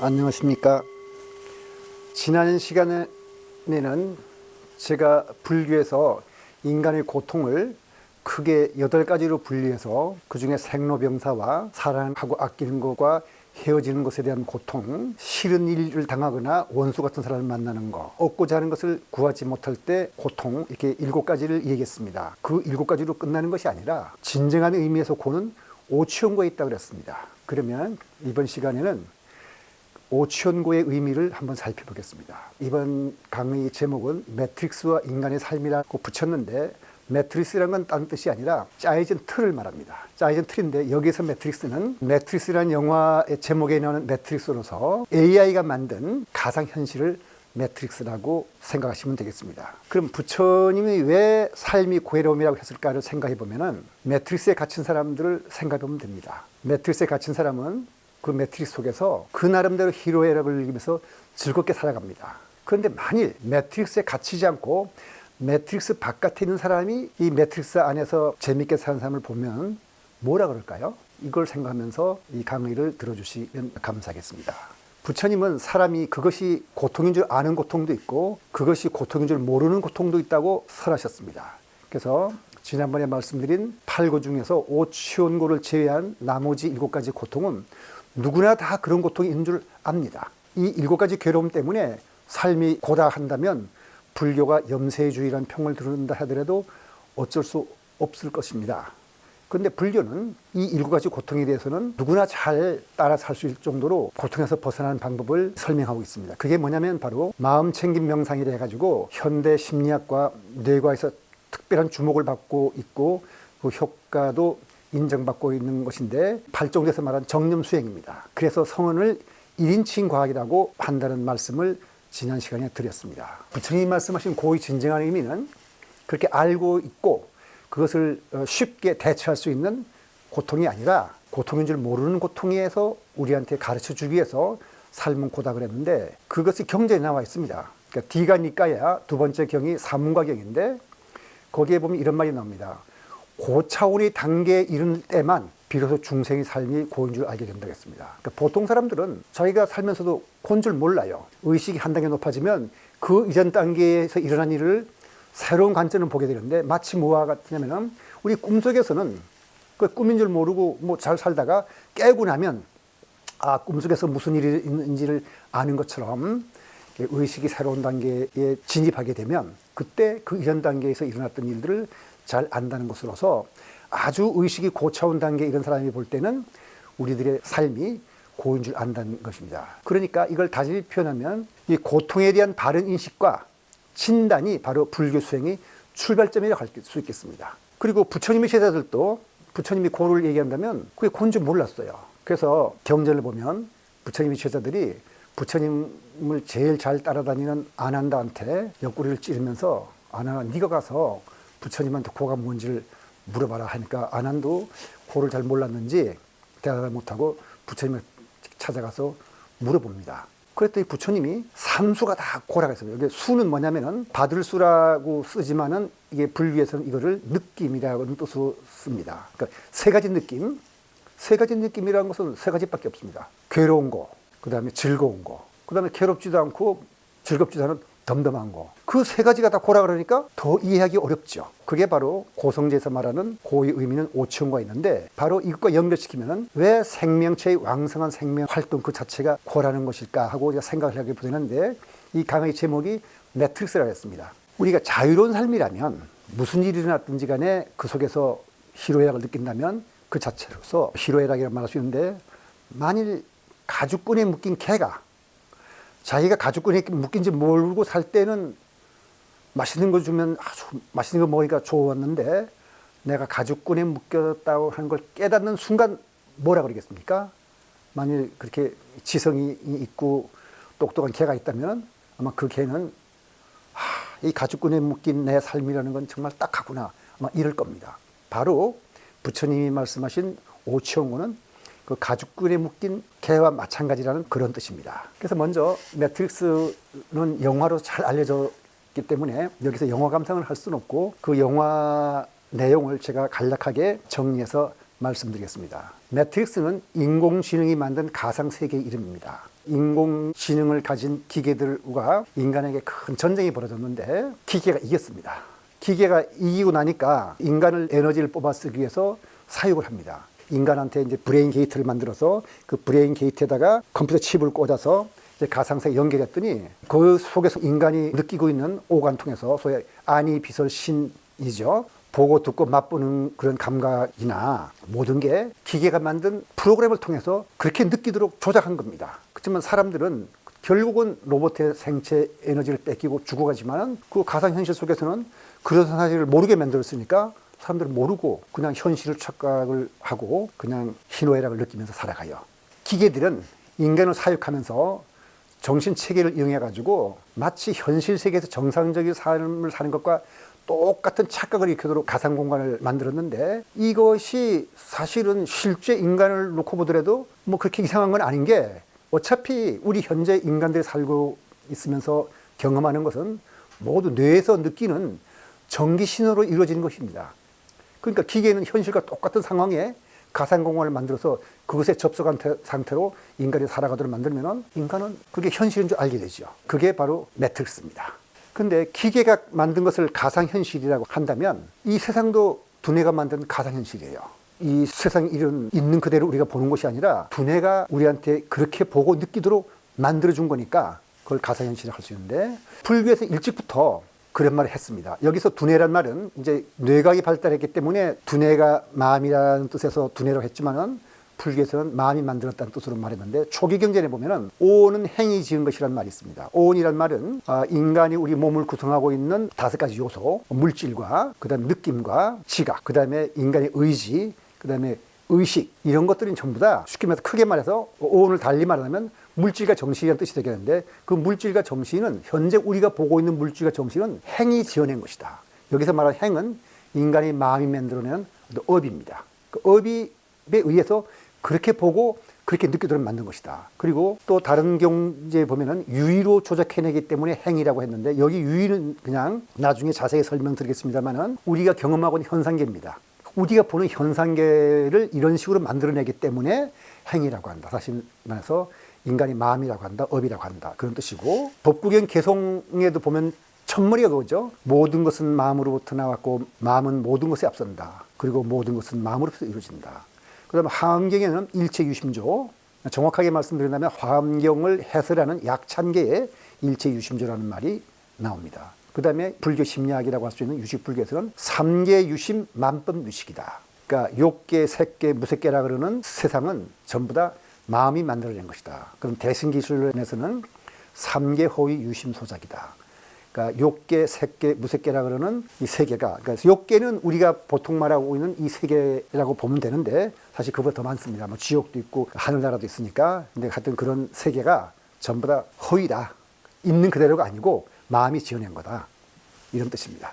안녕하십니까. 지난 시간에는 제가 불교에서 인간의 고통을 크게 8가지로 분리해서 그 중에 생로병사와 사랑하고 아끼는 것과 헤어지는 것에 대한 고통, 싫은 일을 당하거나 원수 같은 사람을 만나는 것, 얻고자 하는 것을 구하지 못할 때 고통, 이렇게 7가지를 얘기했습니다. 그 7가지로 끝나는 것이 아니라 진정한 의미에서 고는 오치원고에 있다고 그랬습니다. 그러면 이번 시간에는 오치원고의 의미를 한번 살펴보겠습니다. 이번 강의 제목은 매트릭스와 인간의 삶이라고 붙였는데, 매트릭스라는 건 다른 뜻이 아니라 짜여진 틀을 말합니다. 짜여진 틀인데, 여기서 매트릭스는 매트릭스라는 영화의 제목에 나오는 매트릭스로서 AI가 만든 가상현실을 매트릭스라고 생각하시면 되겠습니다. 그럼 부처님이 왜 삶이 고해로움이라고 했을까를 생각해 보면은 매트릭스에 갇힌 사람들을 생각해 보면 됩니다. 매트릭스에 갇힌 사람은 그 매트릭스 속에서 그 나름대로 희로애락을 즐기면서 즐겁게 살아갑니다. 그런데 만일 매트릭스에 갇히지 않고 매트릭스 바깥에 있는 사람이 이 매트릭스 안에서 재밌게 사는 사람을 보면 뭐라 그럴까요? 이걸 생각하면서 이 강의를 들어주시면 감사하겠습니다. 부처님은 사람이 그것이 고통인 줄 아는 고통도 있고 그것이 고통인 줄 모르는 고통도 있다고 설하셨습니다. 그래서 지난번에 말씀드린 8고 중에서 오치원고를 제외한 나머지 7가지 고통은 누구나 다 그런 고통이 있는 줄 압니다. 이 7가지 괴로움 때문에 삶이 고다 한다면 불교가 염세주의라는 평을 들은다 하더라도 어쩔 수 없을 것입니다. 그런데 불교는 이 7가지 고통에 대해서는 누구나 잘 따라 살 수 있을 정도로 고통에서 벗어나는 방법을 설명하고 있습니다. 그게 뭐냐면 바로 마음챙김 명상이라 해가지고 현대 심리학과 뇌과에서 특별한 주목을 받고 있고 그 효과도 인정받고 있는 것인데, 팔종에서 말한 정념수행입니다. 그래서 성언을 1인칭 과학이라고 한다는 말씀을 지난 시간에 드렸습니다. 부처님이 말씀하신 고의 진정한 의미는 그렇게 알고 있고 그것을 쉽게 대처할 수 있는 고통이 아니라 고통인 줄 모르는 고통에서 우리한테 가르쳐 주기 위해서 삶은 고다 그랬는데, 그것이 경전에 나와 있습니다. 그러니까 디가니까야 두 번째 경이 사문과경인데 거기에 보면 이런 말이 나옵니다. 고차원의 단계에 이른 때만 비로소 중생의 삶이 고인 줄 알게 된다고 했습니다. 그러니까 보통 사람들은 자기가 살면서도 고인 줄 몰라요. 의식이 한 단계 높아지면 그 이전 단계에서 일어난 일을 새로운 관점을 보게 되는데, 마치 뭐와 같냐면은 우리 꿈속에서는 그 꿈인 줄 모르고 뭐 잘 살다가 깨고 나면 꿈속에서 무슨 일이 있는지를 아는 것처럼 의식이 새로운 단계에 진입하게 되면 그때 그 이전 단계에서 일어났던 일들을 잘 안다는 것으로서 아주 의식이 고차원 단계에 이런 사람이 볼 때는 우리들의 삶이 고인 줄 안다는 것입니다. 그러니까 이걸 다시 표현하면 이 고통에 대한 바른 인식과 진단이 바로 불교 수행의 출발점이라고 할 수 있겠습니다. 그리고 부처님의 제자들도 부처님이 고를 얘기한다면 그게 고인 줄 몰랐어요. 그래서 경전을 보면 부처님의 제자들이 부처님을 제일 잘 따라다니는 아난다한테 옆구리를 찌르면서 아난아, 네가 가서 부처님한테 고가 뭔지를 물어봐라 하니까 아난도 고를 잘 몰랐는지 대답을 못하고 부처님을 찾아가서 물어봅니다. 그랬더니 부처님이 삼수가 다 고라고 했어요. 여기 수는 뭐냐면은 받을 수라고 쓰지만은 이게 불교에서는 이거를 느낌이라는 뜻으로 씁니다. 그러니까 3가지 느낌. 3가지 느낌이라는 것은 3가지밖에 없습니다. 괴로운 거, 그 다음에 즐거운 거, 그 다음에 괴롭지도 않고 즐겁지도 않은 덤덤한 거. 그 3가지가 다 고라 그러니까 더 이해하기 어렵죠. 그게 바로 고성제에서 말하는 고의 의미는 오치원고가 있는데, 바로 이것과 연결시키면은 왜 생명체의 왕성한 생명 활동 그 자체가 고라는 것일까 하고 제가 생각을 하게 되는데, 이 강의 제목이 매트릭스라고 했습니다. 우리가 자유로운 삶이라면 무슨 일이 일어났든지 간에 그 속에서 희로애락을 느낀다면 그 자체로서 희로애락이라고 말할 수 있는데, 만일 가죽끈에 묶인 개가 자기가 가죽끈에 묶인지 모르고 살 때는 맛있는 거 주면 아주 맛있는 거 먹으니까 좋았는데, 내가 가죽끈에 묶였다고 하는 걸 깨닫는 순간 뭐라 그러겠습니까? 만일 그렇게 지성이 있고 똑똑한 개가 있다면 아마 그 개는 이 가죽끈에 묶인 내 삶이라는 건 정말 딱하구나 아마 이럴 겁니다. 바로 부처님이 말씀하신 오치원고는 그 가죽끈에 묶인 개와 마찬가지라는 그런 뜻입니다. 그래서 먼저 매트릭스는 영화로 잘 알려졌기 때문에 여기서 영화 감상을 할 수는 없고 그 영화 내용을 제가 간략하게 정리해서 말씀드리겠습니다. 매트릭스는 인공지능이 만든 가상세계의 이름입니다. 인공지능을 가진 기계들과 인간에게 큰 전쟁이 벌어졌는데 기계가 이겼습니다. 기계가 이기고 나니까 인간을 에너지를 뽑아 쓰기 위해서 사육을 합니다. 인간한테 이제 브레인 게이트를 만들어서 그 브레인 게이트에다가 컴퓨터 칩을 꽂아서 이제 가상세계 연결했더니 그 속에서 인간이 느끼고 있는 오간통에서 소위 아니 비설 신이죠. 보고 듣고 맛보는 그런 감각이나 모든 게 기계가 만든 프로그램을 통해서 그렇게 느끼도록 조작한 겁니다. 그렇지만 사람들은 결국은 로봇의 생체 에너지를 뺏기고 죽어가지만은 그 가상현실 속에서는 그런 사실을 모르게 만들었으니까 사람들은 모르고 그냥 현실을 착각을 하고 그냥 희노애락을 느끼면서 살아가요. 기계들은 인간을 사육하면서 정신체계를 이용해가지고 마치 현실 세계에서 정상적인 삶을 사는 것과 똑같은 착각을 일으키도록 가상공간을 만들었는데 이것이 사실은 실제 인간을 놓고 보더라도 뭐 그렇게 이상한 건 아닌 게 어차피 우리 현재 인간들이 살고 있으면서 경험하는 것은 모두 뇌에서 느끼는 전기 신호로 이루어지는 것입니다. 그러니까 기계는 현실과 똑같은 상황에 가상공간을 만들어서 그것에 접속한 상태로 인간이 살아가도록 만들면 인간은 그게 현실인 줄 알게 되죠. 그게 바로 매트릭스입니다. 근데 기계가 만든 것을 가상현실이라고 한다면 이 세상도 두뇌가 만든 가상현실이에요. 이 세상 일은 있는 그대로 우리가 보는 것이 아니라 두뇌가 우리한테 그렇게 보고 느끼도록 만들어준 거니까 그걸 가상현실이라고 할 수 있는데 불교에서 일찍부터 그런 말을 했습니다. 여기서 두뇌란 말은 이제 뇌각이 발달했기 때문에 두뇌가 마음이라는 뜻에서 두뇌라고 했지만은 불교에서는 마음이 만들었다는 뜻으로 말했는데 초기 경전에 보면은 오온은 행이 지은 것이라는 말이 있습니다. 오온이란 말은 인간이 우리 몸을 구성하고 있는 5가지 요소, 물질과 그다음에 느낌과 지각, 그다음에 인간의 의지, 그다음에 의식 이런 것들은 전부 다 쉽게 말해서 크게 말해서 오온을 달리 말하면 물질과 정신이라는 뜻이 되겠는데 그 물질과 정신은 현재 우리가 보고 있는 물질과 정신은 행이 지어낸 것이다. 여기서 말하는 행은 인간의 마음이 만들어낸 업입니다. 그 업에 의해서 그렇게 보고 그렇게 느끼도록 만든 것이다. 그리고 또 다른 경제에 보면은 유의로 조작해내기 때문에 행위라고 했는데 여기 유의는 그냥 나중에 자세히 설명드리겠습니다만은 우리가 경험하고 있는 현상계입니다. 우리가 보는 현상계를 이런 식으로 만들어내기 때문에 행위라고 한다. 사실 말해서 인간이 마음이라고 한다, 업이라고 한다. 그런 뜻이고 법구경 개송에도 보면 첫머리가 그거죠. 모든 것은 마음으로부터 나왔고 마음은 모든 것에 앞선다. 그리고 모든 것은 마음으로부터 이루어진다. 그 다음에 화엄경에는 일체유심조, 정확하게 말씀드린다면 화엄경을 해설하는 약찬계에 일체유심조라는 말이 나옵니다. 그 다음에 불교 심리학이라고 할 수 있는 유식불교에서는 삼계유심 만법유식이다. 그러니까 욕계, 색계, 무색계라 그러는 세상은 전부 다 마음이 만들어낸 것이다. 그럼 대승기술론에서는 삼계호의 유심소작이다. 그러니까 욕계, 색계, 무색계라 그러는 이 세 개가, 그러니까 욕계는 우리가 보통 말하고 있는 이 세 개라고 보면 되는데 사실 그보다 더 많습니다. 뭐 지옥도 있고 하늘나라도 있으니까. 근데 하여튼 그런 세 개가 전부 다 허위다. 있는 그대로가 아니고 마음이 지어낸 거다. 이런 뜻입니다.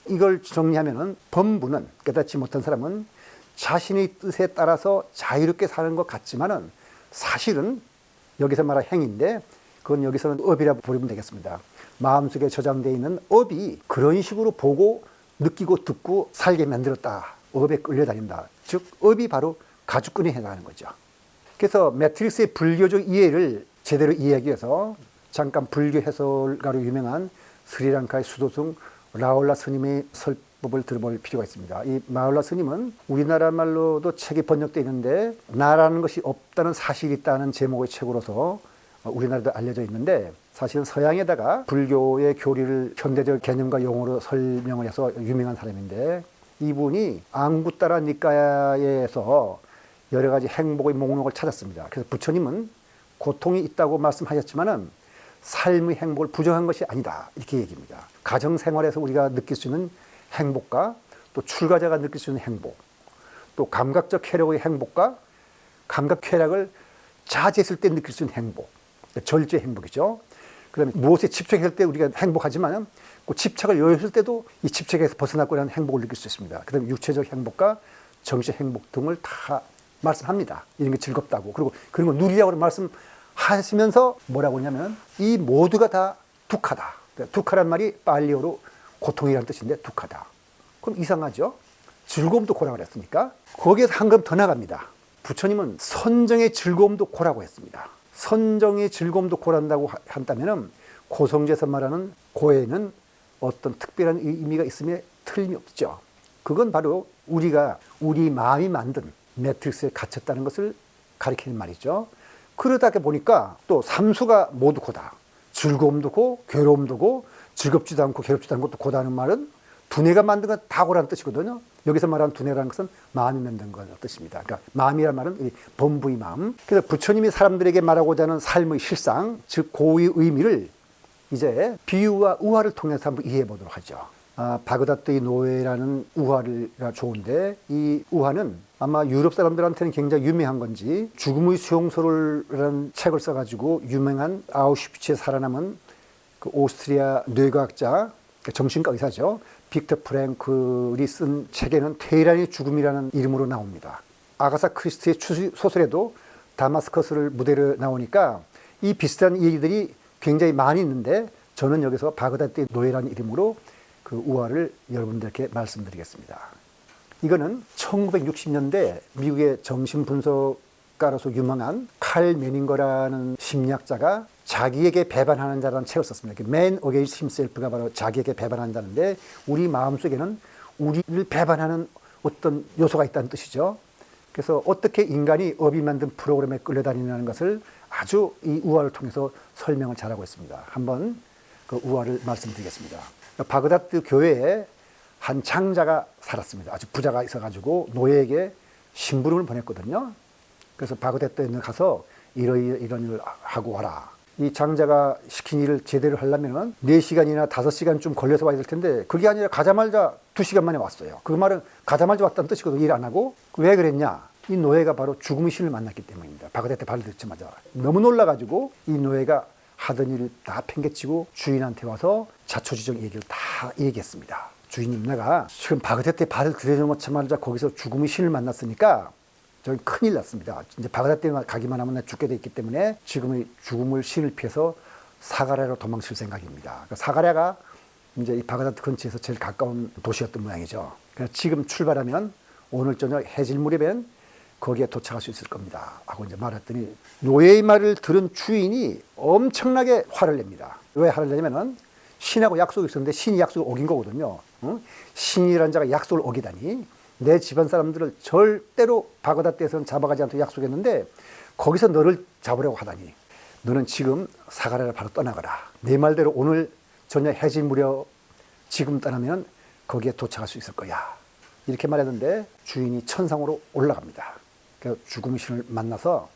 이걸 정리하면은 범부는 깨닫지 못한 사람은 자신의 뜻에 따라서 자유롭게 사는 것 같지만은 사실은 여기서 말한 행인데 그건 여기서는 업이라고 부르면 되겠습니다. 마음속에 저장되어 있는 업이 그런 식으로 보고 느끼고 듣고 살게 만들었다. 업에 끌려다닌다. 즉 업이 바로 가죽끈에 해당하는 거죠. 그래서 매트릭스의 불교적 이해를 제대로 이해하기 위해서 잠깐 불교 해설가로 유명한 스리랑카의 수도승 라올라 스님의 설법을 들어볼 필요가 있습니다. 이 라올라 스님은 우리나라 말로도 책이 번역되어 있는데 나라는 것이 없다는 사실이 있다는 제목의 책으로서 우리나라도 알려져 있는데 사실은 서양에다가 불교의 교리를 현대적 개념과 용어로 설명을 해서 유명한 사람인데 이분이 앙구따라 니까야에서 여러 가지 행복의 목록을 찾았습니다. 그래서 부처님은 고통이 있다고 말씀하셨지만은 삶의 행복을 부정한 것이 아니다. 이렇게 얘기합니다. 가정생활에서 우리가 느낄 수 있는 행복과 또 출가자가 느낄 수 있는 행복, 또 감각적 쾌락의 행복과 감각 쾌락을 자제했을 때 느낄 수 있는 행복, 절제 행복이죠. 그다음에 무엇에 집착했을 때 우리가 행복하지만 그 집착을 여했을 때도 이 집착에서 벗어나고 하는 행복을 느낄 수 있습니다. 그다음에 육체적 행복과 정신적 행복 등을 다 말씀합니다. 이런 게 즐겁다고. 그리고 그런 걸 누리라고 말씀하시면서 뭐라고 하냐면 이 모두가 다 두카다. 두카란 말이 팔리어로 고통이라는 뜻인데 두카다. 그럼 이상하죠? 즐거움도 고라고 했으니까 거기에서 한 걸음 더 나갑니다. 부처님은 선정의 즐거움도 고라고 했습니다. 선정의 즐거움도 고란다고 한다면 고성주에서 말하는 고에는 어떤 특별한 의미가 있음에 틀림이 없죠. 그건 바로 우리가 우리 마음이 만든 매트릭스에 갇혔다는 것을 가리키는 말이죠. 그러다 보니까 또 삼수가 모두 고다. 즐거움도 고 괴로움도 고 즐겁지도 않고 괴롭지도 않고 또 고다는 말은 두뇌가 만든 건 다 고라는 뜻이거든요. 여기서 말하는 두뇌라는 것은 마음이 만든 거라는 뜻입니다. 그러니까 마음이란 말은 이 범부의 마음. 그래서 부처님이 사람들에게 말하고자 하는 삶의 실상, 즉 고의 의미를 이제 비유와 우화를 통해서 한번 이해해 보도록 하죠. 바그다드의 노예라는 우화가 좋은데 이 우화는 아마 유럽 사람들한테는 굉장히 유명한 건지 죽음의 수용소라는 책을 써가지고 유명한 아우슈비츠에 살아남은 그 오스트리아 뇌과학자, 정신과 의사죠. 빅터 프랭클이 쓴 책에는 테헤란의 죽음이라는 이름으로 나옵니다. 아가사 크리스티의 소설에도 다마스커스를 무대로 나오니까 이 비슷한 얘기들이 굉장히 많이 있는데 저는 여기서 바그다드의 노예라는 이름으로 그 우화를 여러분들께 말씀드리겠습니다. 이거는 1960년대 미국의 정신분석가로서 유명한 칼 메닝거라는 심리학자가 자기에게 배반하는 자라는 책을 썼습니다. Man Against Himself가 바로 자기에게 배반하는 자인데 우리 마음속에는 우리를 배반하는 어떤 요소가 있다는 뜻이죠. 그래서 어떻게 인간이 업이 만든 프로그램에 끌려다니는 것을 아주 이 우화를 통해서 설명을 잘하고 있습니다. 한번 그 우화를 말씀드리겠습니다. 바그다드 교회에 한 장자가 살았습니다. 아주 부자가 있어가지고 노예에게 심부름을 보냈거든요. 그래서 바그다드에 가서 이런 일을 하고 와라. 이 장자가 시킨 일을 제대로 하려면 4시간이나 5시간 걸려서 와야 될 텐데 그게 아니라 가자마자 2시간 만에 왔어요. 그 말은 가자마자 왔다는 뜻이거든요. 일 안 하고. 왜 그랬냐? 이 노예가 바로 죽음의 신을 만났기 때문입니다. 바그다드에 발을 들자마자 너무 놀라가지고 이 노예가 하던 일을 다 팽개치고 주인한테 와서 자초지종 얘기를 다 얘기했습니다. 주인님, 내가 지금 바그다드에 발을 들여놓자마자 거기서 죽음의 신을 만났으니까 저기 큰일 났습니다. 이제 바그다드에 가기만 하면 나 죽게 돼 있기 때문에 지금의 죽음을 신을 피해서 사가랴로 도망칠 생각입니다. 그러니까 사가랴가 이제 이 바그다드 근처에서 제일 가까운 도시였던 모양이죠. 그래서 지금 출발하면 오늘 저녁 해질 무렵엔 거기에 도착할 수 있을 겁니다. 하고 이제 말했더니 노예의 말을 들은 주인이 엄청나게 화를 냅니다. 왜 화를 내냐면은 신하고 약속이 있었는데 신이 약속을 어긴 거거든요. 신이라는 자가 약속을 어기다니. 내 집안 사람들을 절대로 바그다드에서는 잡아가지 않도록 약속했는데 거기서 너를 잡으려고 하다니. 너는 지금 사가랴를 바로 떠나가라. 내 말대로 오늘 저녁 해질 무렵 지금 떠나면 거기에 도착할 수 있을 거야. 이렇게 말했는데 주인이 천상으로 올라갑니다. 그래서 죽음의 신을 만나서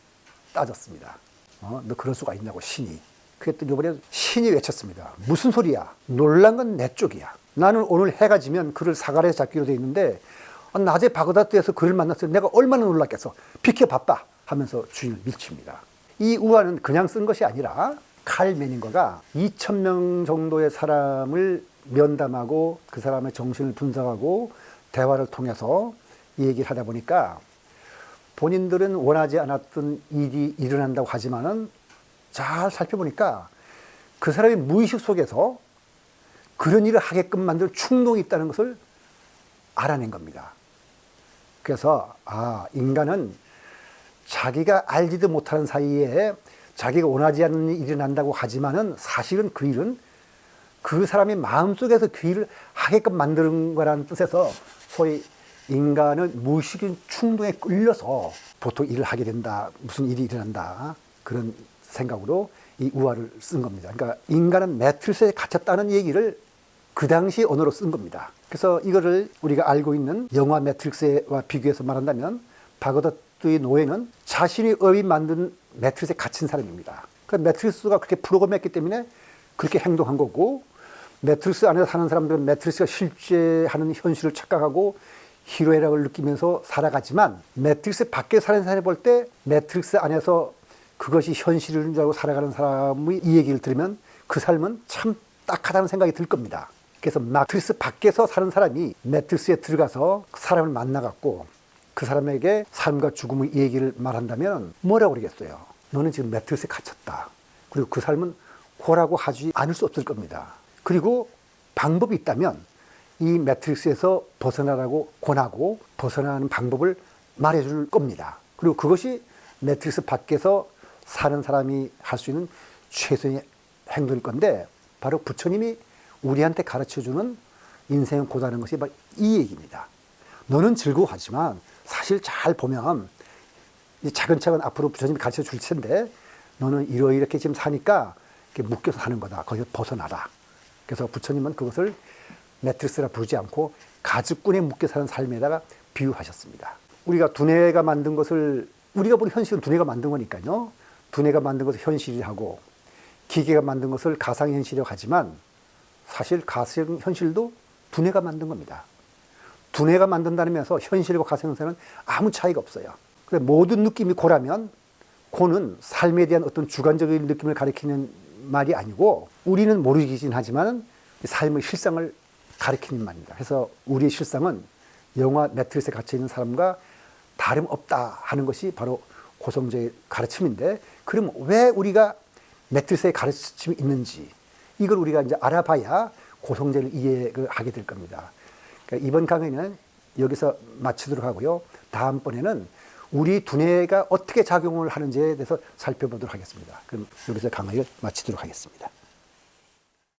따졌습니다. 너 그럴 수가 있냐고 신이. 그랬더니 이번에 신이 외쳤습니다. 무슨 소리야? 놀란 건 내 쪽이야. 나는 오늘 해가 지면 그를 사가랴에 잡기로 돼 있는데 낮에 바그다드에서 그를 만났을 때 내가 얼마나 놀랐겠어. 비켜봤다 하면서 주인을 밀칩니다. 이 우화는 그냥 쓴 것이 아니라 칼 메닝거가 2,000명 정도의 사람을 면담하고 그 사람의 정신을 분석하고 대화를 통해서 얘기를 하다 보니까 본인들은 원하지 않았던 일이 일어난다고 하지만은 잘 살펴보니까 그 사람의 무의식 속에서 그런 일을 하게끔 만들 충동이 있다는 것을 알아낸 겁니다. 그래서 인간은 자기가 알지도 못하는 사이에 자기가 원하지 않는 일이 일어난다고 하지만은 사실은 그 일은 그 사람의 마음속에서 그 일을 하게끔 만드는 거라는 뜻에서 소위 인간은 무의식인 충동에 끌려서 보통 일을 하게 된다. 무슨 일이 일어난다. 그런 생각으로 이 우화를 쓴 겁니다. 그러니까 인간은 매트리스에 갇혔다는 얘기를 그 당시 언어로 쓴 겁니다. 그래서 이거를 우리가 알고 있는 영화 매트릭스와 비교해서 말한다면 바그다드의 노예는 자신의 업이 만든 매트릭스에 갇힌 사람입니다. 그러니까 매트릭스가 그렇게 프로그램했기 때문에 그렇게 행동한 거고 매트릭스 안에서 사는 사람들은 매트릭스가 실제하는 현실을 착각하고 희로애락을 느끼면서 살아가지만 매트릭스 밖에 사는 사람이 볼 때 매트릭스 안에서 그것이 현실인 줄 알고 살아가는 사람의 이 얘기를 들으면 그 삶은 참 딱하다는 생각이 들 겁니다. 그래서 매트릭스 밖에서 사는 사람이 매트릭스에 들어가서 사람을 만나갖고 그 사람에게 삶과 죽음의 얘기를 말한다면 뭐라고 그러겠어요? 너는 지금 매트릭스에 갇혔다. 그리고 그 삶은 고라고 하지 않을 수 없을 겁니다. 그리고 방법이 있다면 이 매트릭스에서 벗어나라고 권하고 벗어나는 방법을 말해줄 겁니다. 그리고 그것이 매트릭스 밖에서 사는 사람이 할 수 있는 최선의 행동일 건데 바로 부처님이 우리한테 가르쳐주는 인생의 고단한 것이 바로 이 얘기입니다. 너는 즐거워하지만 사실 잘 보면 차근차근 앞으로 부처님이 가르쳐 줄 텐데 너는 이렇게 지금 사니까 이렇게 묶여서 사는 거다. 거기서 벗어나라. 그래서 부처님은 그것을 매트리스라 부르지 않고 가죽끈에 묶여 사는 삶에다가 비유하셨습니다. 우리가 두뇌가 만든 것을 우리가 보는 현실은 두뇌가 만든 거니까요. 두뇌가 만든 것을 현실이라고 기계가 만든 것을 가상현실이라고 하지만 사실 가상현실도 두뇌가 만든 겁니다. 두뇌가 만든다는 면에서 현실과 가상현실은 아무 차이가 없어요. 그래서 모든 느낌이 고라면 고는 삶에 대한 어떤 주관적인 느낌을 가리키는 말이 아니고 우리는 모르긴 하지만 삶의 실상을 가리키는 말입니다. 그래서 우리의 실상은 영화 매트리스에 갇혀있는 사람과 다름없다 하는 것이 바로 고성제의 가르침인데 그럼 왜 우리가 매트리스의 가르침이 있는지 이걸 우리가 이제 알아봐야 고성제를 이해하게 될 겁니다. 그러니까 이번 강의는 여기서 마치도록 하고요. 다음번에는 우리 두뇌가 어떻게 작용을 하는지에 대해서 살펴보도록 하겠습니다. 그럼 여기서 강의를 마치도록 하겠습니다.